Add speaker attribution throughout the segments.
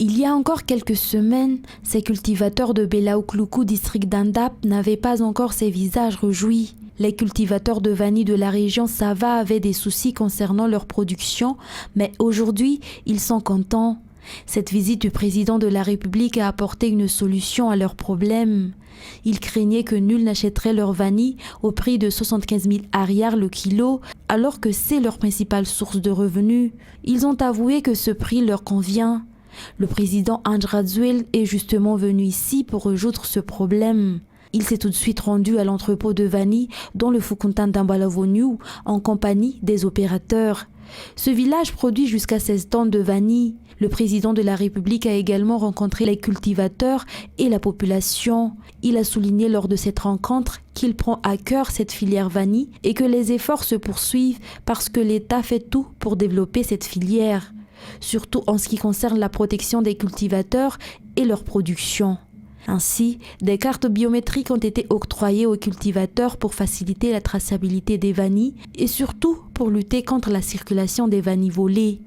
Speaker 1: Il y a encore quelques semaines, ces cultivateurs de Belaoukloukou, district d'Andap, n'avaient pas encore ces visages réjouis. Les cultivateurs de vanille de la région Sava avaient des soucis concernant leur production, mais aujourd'hui, ils sont contents. Cette visite du président de la République a apporté une solution à leurs problèmes. Ils craignaient que nul n'achèterait leur vanille au prix de 75 000 ariars le kilo, alors que c'est leur principale source de revenus. Ils ont avoué que ce prix leur convient. Le président Andradzuel est justement venu ici pour résoudre ce problème. Il s'est tout de suite rendu à l'entrepôt de vanille dans le Fukuntan d'Ambalavoniou en compagnie des opérateurs. Ce village produit jusqu'à 16 tonnes de vanille. Le président de la République a également rencontré les cultivateurs et la population. Il a souligné lors de cette rencontre qu'il prend à cœur cette filière vanille et que les efforts se poursuivent parce que l'État fait tout pour développer cette filière, surtout en ce qui concerne la protection des cultivateurs et leur production. Ainsi, des cartes biométriques ont été octroyées aux cultivateurs pour faciliter la traçabilité des vanilles et surtout pour lutter contre la circulation des vanilles volées.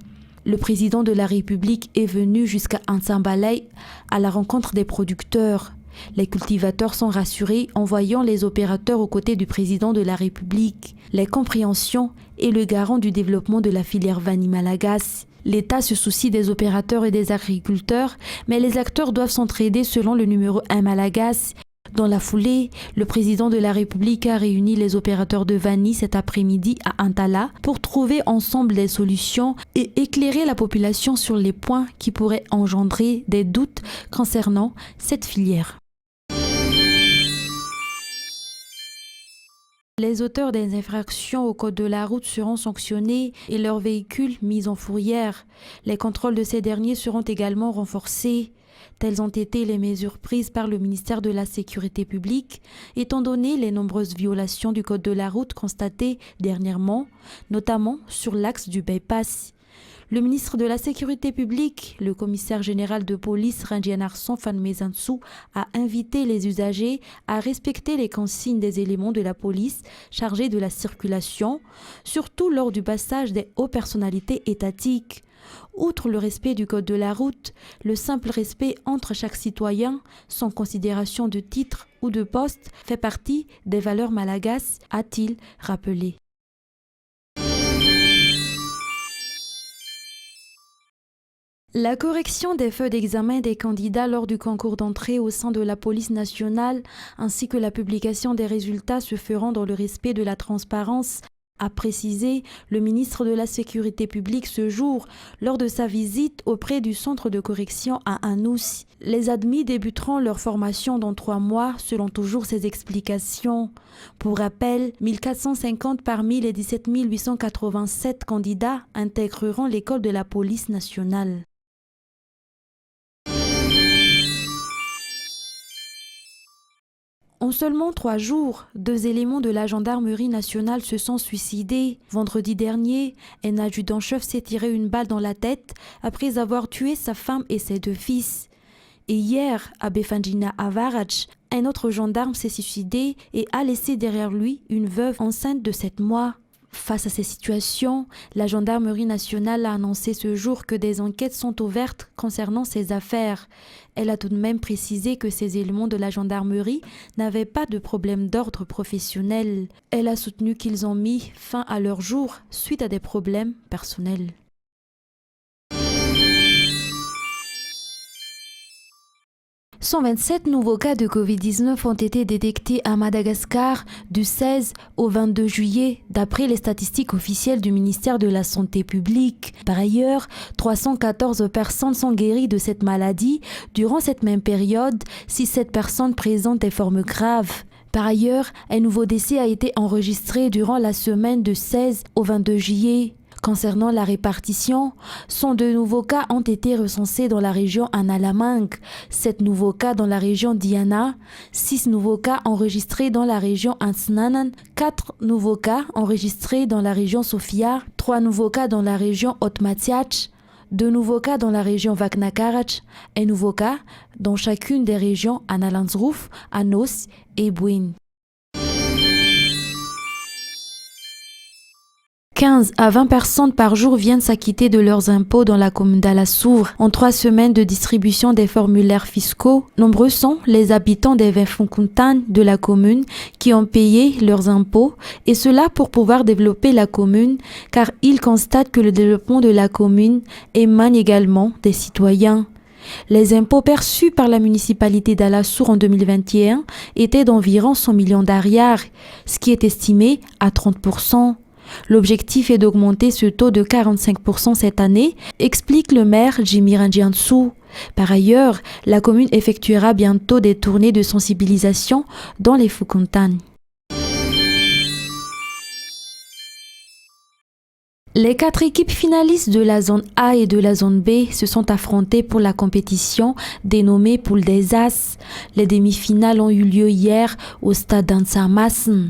Speaker 1: Le président de la République est venu jusqu'à Ansambalay à la rencontre des producteurs. Les cultivateurs sont rassurés en voyant les opérateurs aux côtés du président de la République. La compréhension est le garant du développement de la filière vanille malagasy. L'État se soucie des opérateurs et des agriculteurs, mais les acteurs doivent s'entraider selon le numéro 1 malagasy. Dans la foulée, le président de la République a réuni les opérateurs de vanille cet après-midi à Antala pour trouver ensemble des solutions et éclairer la population sur les points qui pourraient engendrer des doutes concernant cette filière. Les auteurs des infractions au code de la route seront sanctionnés et leurs véhicules mis en fourrière. Les contrôles de ces derniers seront également renforcés. Telles ont été les mesures prises par le ministère de la Sécurité publique, étant donné les nombreuses violations du code de la route constatées dernièrement, notamment sur l'axe du bypass. Le ministre de la Sécurité publique, le commissaire général de police Rangianarson Fanmezansou, a invité les usagers à respecter les consignes des éléments de la police chargés de la circulation, surtout lors du passage des hautes personnalités étatiques. Outre le respect du code de la route, le simple respect entre chaque citoyen, sans considération de titre ou de poste, fait partie des valeurs malagasy, a-t-il rappelé. La correction des feuilles d'examen des candidats lors du concours d'entrée au sein de la police nationale ainsi que la publication des résultats se feront dans le respect de la transparence, a précisé le ministre de la Sécurité publique ce jour lors de sa visite auprès du centre de correction à Anous. Les admis débuteront leur formation dans 3 mois selon toujours ses explications. Pour rappel, 1450 parmi les 17 887 candidats intégreront l'école de la police nationale. En seulement 3 jours, 2 éléments de la gendarmerie nationale se sont suicidés. Vendredi dernier, un adjudant-chef s'est tiré une balle dans la tête après avoir tué sa femme et ses 2 fils. Et hier, à Befandjina Avarach, un autre gendarme s'est suicidé et a laissé derrière lui une veuve enceinte de 7 mois. Face à ces situations, la gendarmerie nationale a annoncé ce jour que des enquêtes sont ouvertes concernant ces affaires. Elle a tout de même précisé que ces éléments de la gendarmerie n'avaient pas de problème d'ordre professionnel. Elle a soutenu qu'ils ont mis fin à leur jour suite à des problèmes personnels. « 127 nouveaux cas de Covid-19 ont été détectés à Madagascar du 16 au 22 juillet, d'après les statistiques officielles du ministère de la Santé publique. Par ailleurs, 314 personnes sont guéries de cette maladie durant cette même période, si 7 personnes présentent des formes graves. Par ailleurs, un nouveau décès a été enregistré durant la semaine de 16 au 22 juillet. Concernant la répartition, 102 nouveaux cas ont été recensés dans la région Analamang, 7 nouveaux cas dans la région Diana, 6 nouveaux cas enregistrés dans la région Ansnanan, 4 nouveaux cas enregistrés dans la région Sofia, 3 nouveaux cas dans la région Otmatiach, 2 nouveaux cas dans la région Vaknakarach, un nouveau cas dans chacune des régions Analanzrouf, Anos et Bouin. 15 à 20 personnes par jour viennent s'acquitter de leurs impôts dans la commune d'Alassour. En 3 semaines de distribution des formulaires fiscaux, nombreux sont les habitants des 20 Fonkontane de la commune qui ont payé leurs impôts, et cela pour pouvoir développer la commune, car ils constatent que le développement de la commune émane également des citoyens. Les impôts perçus par la municipalité d'Alassour en 2021 étaient d'environ 100 millions d'ariars, ce qui est estimé à 30%. L'objectif est d'augmenter ce taux de 45% cette année, explique le maire Jimmy Ranjiansou. Par ailleurs, la commune effectuera bientôt des tournées de sensibilisation dans les Fonkontane. Les 4 équipes finalistes de la zone A et de la zone B se sont affrontées pour la compétition dénommée Poule des As. Les demi-finales ont eu lieu hier au stade d'Ansamassen.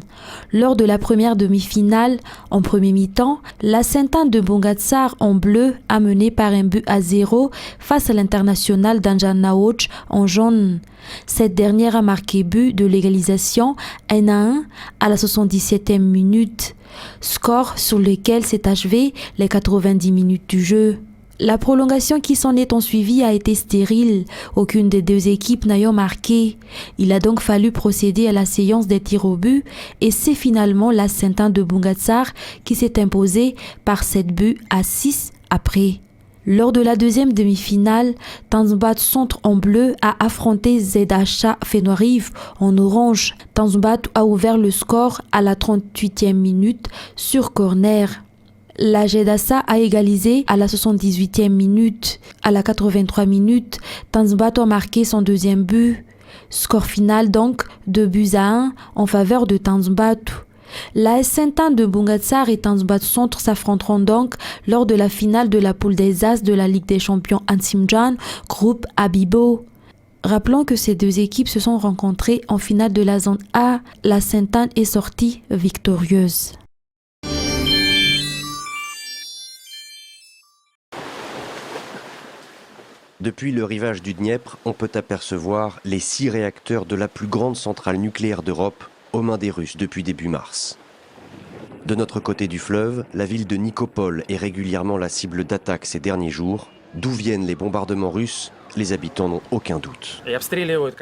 Speaker 1: Lors de la première demi-finale, en premier mi-temps, la Sainte-Anne de Bongatsar en bleu a mené par 1-0 face à l'international d'Anjanaouch en jaune. Cette dernière a marqué but de l'égalisation 1-1 à la 77e minute. Score sur lequel s'est achevé les 90 minutes du jeu. La prolongation qui s'en est ensuivie a été stérile, aucune des deux équipes n'ayant marqué. Il a donc fallu procéder à la séance des tirs au but et c'est finalement la Sainte-Anne de Bongatsar qui s'est imposée par 7 buts à 6 après. Lors de la deuxième demi-finale, Tanzbat Centre en bleu a affronté Zedacha Fenorive en orange. Tanzbat a ouvert le score à la 38e minute sur corner. La Jedassa a égalisé à la 78e minute. À la 83 minutes, Tanzbat a marqué son deuxième but. Score final donc 2-1 en faveur de Tanzbat. La Sainte-Anne de Bongatsar et Tanzbat Centre s'affronteront donc lors de la finale de la poule des As de la Ligue des champions Ansimjan, groupe Abibo. Rappelons que ces deux équipes se sont rencontrées en finale de la zone A. La Sainte-Anne est sortie victorieuse.
Speaker 2: Depuis le rivage du Dniepr, on peut apercevoir les 6 réacteurs de la plus grande centrale nucléaire d'Europe aux mains des Russes depuis début mars. De notre côté du fleuve, la ville de Nikopol est régulièrement la cible d'attaques ces derniers jours. D'où viennent les bombardements russes, les habitants n'ont aucun doute.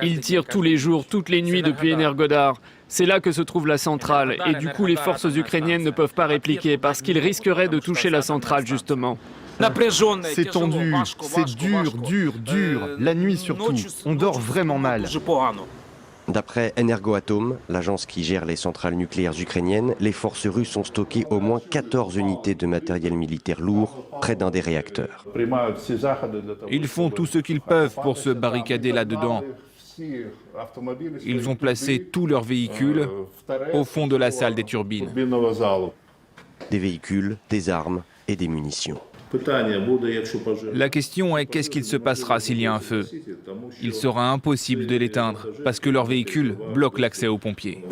Speaker 3: Ils tirent tous les jours, toutes les nuits depuis Energodar. C'est là que se trouve la centrale et du coup les forces ukrainiennes ne peuvent pas répliquer parce qu'ils risqueraient de toucher la centrale justement.
Speaker 4: C'est tendu, c'est dur, la nuit surtout. On dort vraiment mal.
Speaker 2: D'après Energoatom, l'agence qui gère les centrales nucléaires ukrainiennes, les forces russes ont stocké au moins 14 unités de matériel militaire lourd près d'un des réacteurs.
Speaker 5: Ils font tout ce qu'ils peuvent pour se barricader là-dedans. Ils ont placé tous leurs véhicules au fond de la salle des turbines.
Speaker 2: Des véhicules, des armes et des munitions.
Speaker 5: La question est qu'est-ce qu'il se passera s'il y a un feu? Il sera impossible de l'éteindre parce que leurs véhicules bloquent l'accès aux pompiers.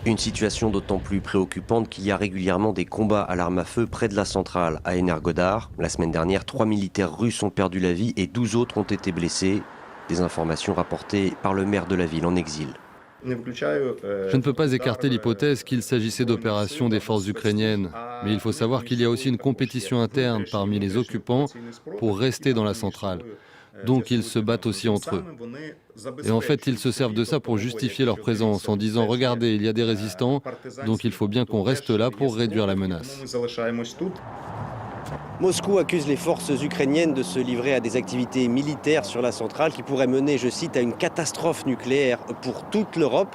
Speaker 2: Une situation d'autant plus préoccupante qu'il y a régulièrement des combats à l'arme à feu près de la centrale à Energodar. La semaine dernière, 3 militaires russes ont perdu la vie et 12 autres ont été blessés. Des informations rapportées par le maire de la ville en exil.
Speaker 6: Je ne peux pas écarter l'hypothèse qu'il s'agissait d'opérations des forces ukrainiennes, mais il faut savoir qu'il y a aussi une compétition interne parmi les occupants pour rester dans la centrale. Donc ils se battent aussi entre eux. Et en fait, ils se servent de ça pour justifier leur présence en disant « Regardez, il y a des résistants, donc il faut bien qu'on reste là pour réduire la menace ».
Speaker 2: Moscou accuse les forces ukrainiennes de se livrer à des activités militaires sur la centrale qui pourraient mener, je cite, à une catastrophe nucléaire pour toute l'Europe.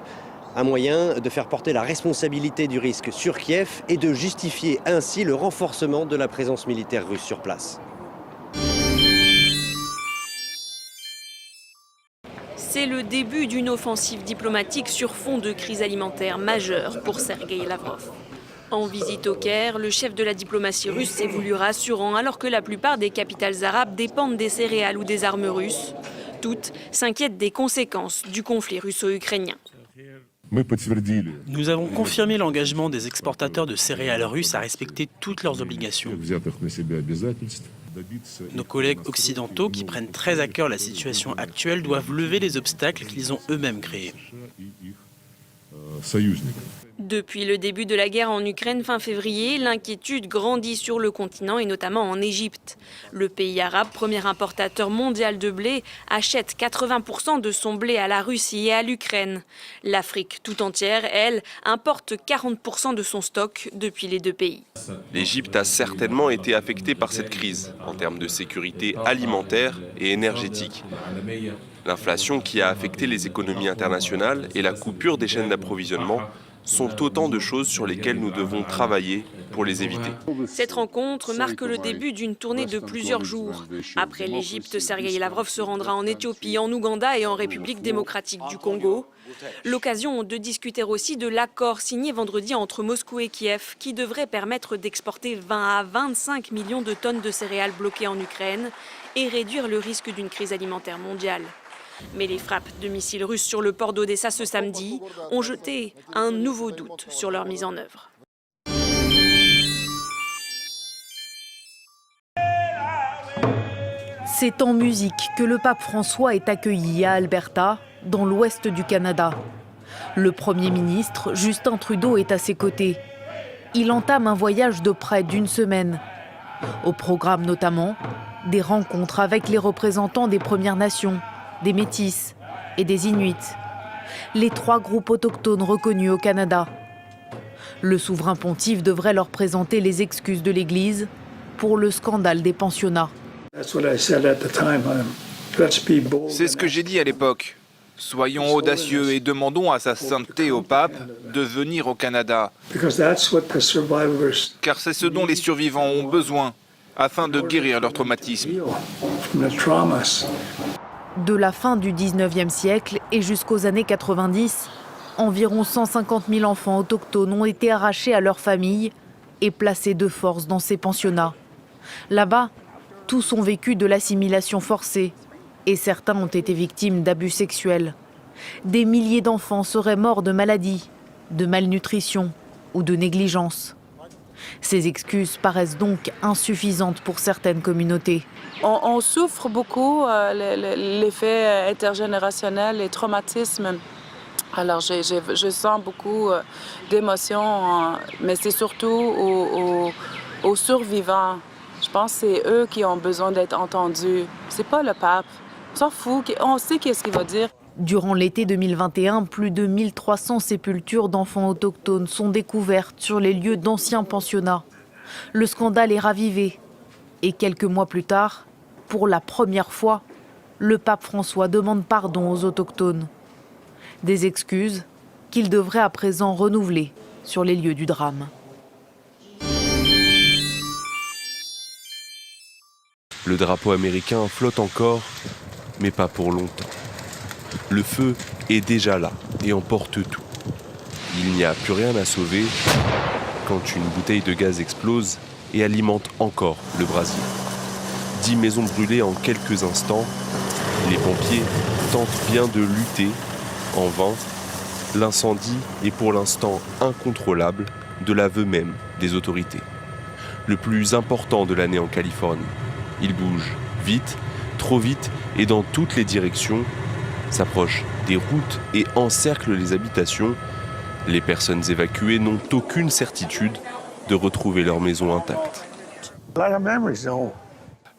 Speaker 2: Un moyen de faire porter la responsabilité du risque sur Kiev et de justifier ainsi le renforcement de la présence militaire russe sur place.
Speaker 7: C'est le début d'une offensive diplomatique sur fond de crise alimentaire majeure pour Sergueï Lavrov. En visite au Caire, le chef de la diplomatie russe s'est voulu rassurant alors que la plupart des capitales arabes dépendent des céréales ou des armes russes. Toutes s'inquiètent des conséquences du conflit russo-ukrainien.
Speaker 8: Nous avons confirmé l'engagement des exportateurs de céréales russes à respecter toutes leurs obligations. Nos collègues occidentaux, qui prennent très à cœur la situation actuelle, doivent lever les obstacles qu'ils ont eux-mêmes créés.
Speaker 7: Depuis le début de la guerre en Ukraine fin février, l'inquiétude grandit sur le continent et notamment en Égypte. Le pays arabe, premier importateur mondial de blé, achète 80% de son blé à la Russie et à l'Ukraine. L'Afrique tout entière, elle, importe 40% de son stock depuis les deux pays.
Speaker 9: L'Égypte a certainement été affectée par cette crise en termes de sécurité alimentaire et énergétique. L'inflation qui a affecté les économies internationales et la coupure des chaînes d'approvisionnement sont autant de choses sur lesquelles nous devons travailler pour les éviter.
Speaker 7: Cette rencontre marque le début d'une tournée de plusieurs jours. Après l'Égypte, Sergueï Lavrov se rendra en Éthiopie, en Ouganda et en République démocratique du Congo. L'occasion de discuter aussi de l'accord signé vendredi entre Moscou et Kiev qui devrait permettre d'exporter 20 à 25 millions de tonnes de céréales bloquées en Ukraine et réduire le risque d'une crise alimentaire mondiale. Mais les frappes de missiles russes sur le port d'Odessa ce samedi ont jeté un nouveau doute sur leur mise en œuvre.
Speaker 10: C'est en musique que le pape François est accueilli à Alberta, dans l'ouest du Canada. Le Premier ministre, Justin Trudeau, est à ses côtés. Il entame un voyage de près d'une semaine. Au programme notamment, des rencontres avec les représentants des Premières Nations, des Métis et des Inuits, les 3 groupes autochtones reconnus au Canada. Le souverain pontife devrait leur présenter les excuses de l'Église pour le scandale des pensionnats.
Speaker 11: C'est ce que j'ai dit à l'époque. Soyons audacieux et demandons à sa sainteté au pape de venir au Canada. Car c'est ce dont les survivants ont besoin afin de guérir leur traumatisme.
Speaker 10: De la fin du 19e siècle et jusqu'aux années 90, environ 150 000 enfants autochtones ont été arrachés à leurs familles et placés de force dans ces pensionnats. Là-bas, tous ont vécu de l'assimilation forcée et certains ont été victimes d'abus sexuels. Des milliers d'enfants seraient morts de maladies, de malnutrition ou de négligence. Ces excuses paraissent donc insuffisantes pour certaines communautés.
Speaker 12: On souffre beaucoup l'effet intergénérationnel, les traumatismes. Alors je sens beaucoup d'émotions, mais c'est surtout aux survivants. Je pense que c'est eux qui ont besoin d'être entendus. C'est pas le pape. On s'en fout, on sait qu'est-ce qu'il va dire.
Speaker 10: Durant l'été 2021, plus de 1300 sépultures d'enfants autochtones sont découvertes sur les lieux d'anciens pensionnats. Le scandale est ravivé. Et quelques mois plus tard, pour la première fois, le pape François demande pardon aux autochtones. Des excuses qu'il devrait à présent renouveler sur les lieux du drame.
Speaker 9: Le drapeau américain flotte encore, mais pas pour longtemps. Le feu est déjà là et emporte tout. Il n'y a plus rien à sauver quand une bouteille de gaz explose et alimente encore le brasier. 10 maisons brûlées en quelques instants. Les pompiers tentent bien de lutter, en vain. L'incendie est pour l'instant incontrôlable, de l'aveu même des autorités. Le plus important de l'année en Californie. Il bouge vite, trop vite et dans toutes les directions, s'approche des routes et encercle les habitations. Les personnes évacuées n'ont aucune certitude de retrouver leur maison intacte.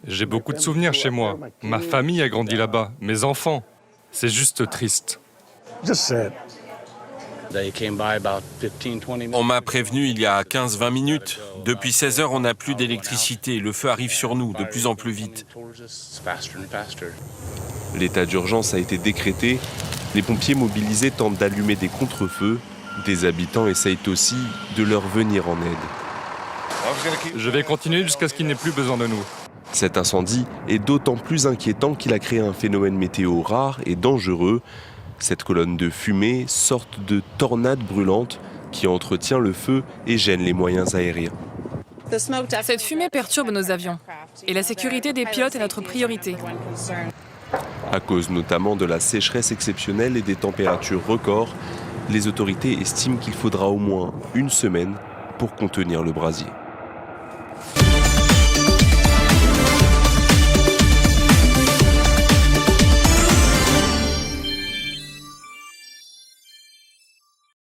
Speaker 13: J'ai beaucoup de souvenirs chez moi. Ma famille a grandi là-bas, mes enfants. C'est juste triste.
Speaker 14: On m'a prévenu il y a 15-20 minutes. Depuis 16 heures, on n'a plus d'électricité. Le feu arrive sur nous de plus en plus vite.
Speaker 9: L'état d'urgence a été décrété. Les pompiers mobilisés tentent d'allumer des contre-feux. Des habitants essayent aussi de leur venir en aide.
Speaker 13: Je vais continuer jusqu'à ce qu'il n'ait plus besoin de nous.
Speaker 9: Cet incendie est d'autant plus inquiétant qu'il a créé un phénomène météo rare et dangereux. Cette colonne de fumée, sorte de tornade brûlante qui entretient le feu et gêne les moyens aériens.
Speaker 15: Cette fumée perturbe nos avions et la sécurité des pilotes est notre priorité.
Speaker 9: À cause notamment de la sécheresse exceptionnelle et des températures records, les autorités estiment qu'il faudra au moins une semaine pour contenir le brasier.